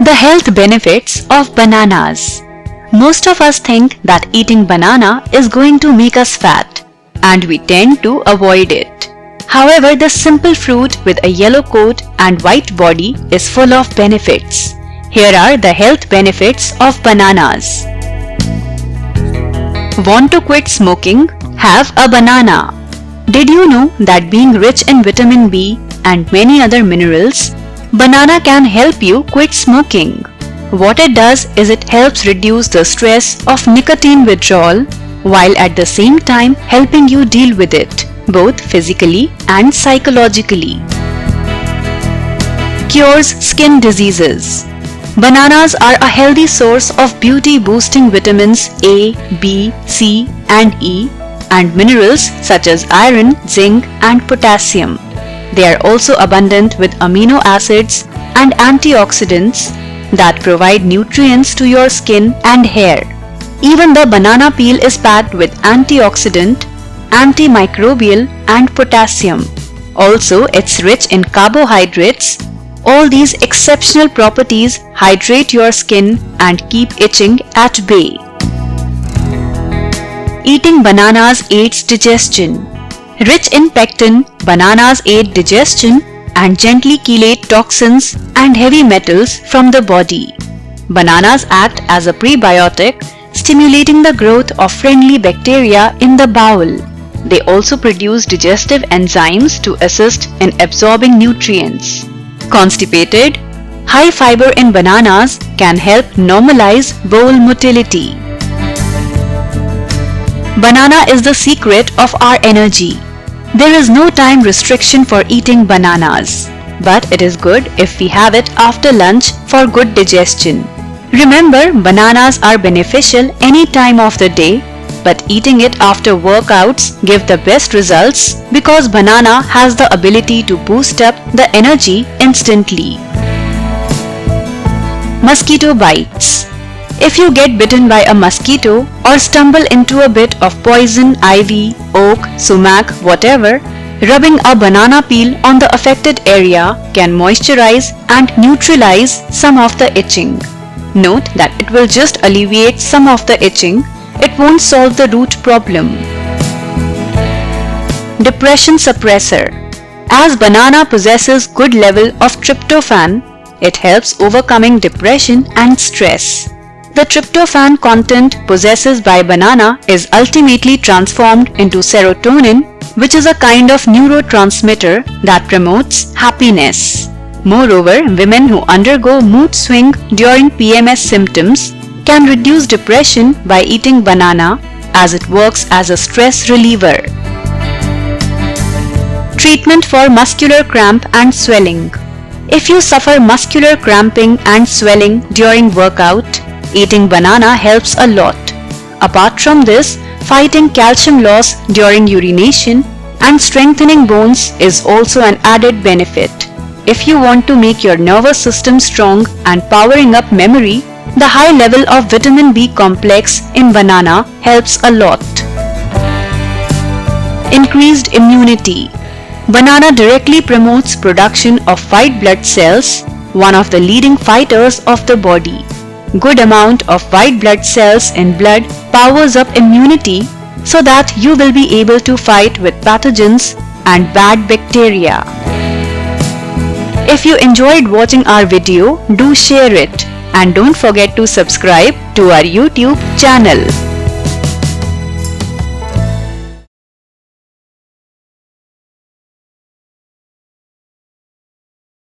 The health benefits of bananas. Most of us think that eating banana is going to make us fat, and we tend to avoid it. However, the simple fruit with a yellow coat and white body is full of benefits. Here are the health benefits of bananas. Want to quit smoking? Have a banana. Did you know that being rich in vitamin B and many other minerals, banana can help you quit smoking? What it does is it helps reduce the stress of nicotine withdrawal while at the same time helping you deal with it, both physically and psychologically. Cures skin diseases. Bananas are a healthy source of beauty-boosting vitamins A, B, C, and E, and minerals such as iron, zinc, and potassium. They are also abundant with amino acids and antioxidants that provide nutrients to your skin and hair. Even the banana peel is packed with antioxidant, antimicrobial, and potassium. Also, it's rich in carbohydrates. All these exceptional properties hydrate your skin and keep itching at bay. Eating bananas aids digestion. Rich in pectin, bananas aid digestion and gently chelate toxins and heavy metals from the body. Bananas act as a prebiotic, stimulating the growth of friendly bacteria in the bowel. They also produce digestive enzymes to assist in absorbing nutrients. Constipated? High fiber in bananas can help normalize bowel motility. Banana is the secret of our energy. There is no time restriction for eating bananas, but it is good if we have it after lunch for good digestion. Remember, bananas are beneficial any time of the day, but eating it after workouts give the best results because banana has the ability to boost up the energy instantly. Mosquito bites. If you get bitten by a mosquito or stumble into a bit of poison, ivy, oak, sumac, whatever, rubbing a banana peel on the affected area can moisturize and neutralize some of the itching. Note that it will just alleviate some of the itching. It won't solve the root problem. Depression suppressor. As banana possesses good level of tryptophan, it helps overcoming depression and stress. The tryptophan content possessed by banana is ultimately transformed into serotonin, which is a kind of neurotransmitter that promotes happiness. Moreover, women who undergo mood swing during PMS symptoms can reduce depression by eating banana as it works as a stress reliever. Treatment for muscular cramp and swelling. If you suffer muscular cramping and swelling during workout, eating banana helps a lot. Apart from this, fighting calcium loss during urination and strengthening bones is also an added benefit. If you want to make your nervous system strong and powering up memory, the high level of vitamin B complex in banana helps a lot. Increased immunity. Banana directly promotes production of white blood cells, one of the leading fighters of the body. Good amount of white blood cells in blood powers up immunity so that you will be able to fight with pathogens and bad bacteria. If you enjoyed watching our video, do share it and don't forget to subscribe to our YouTube channel.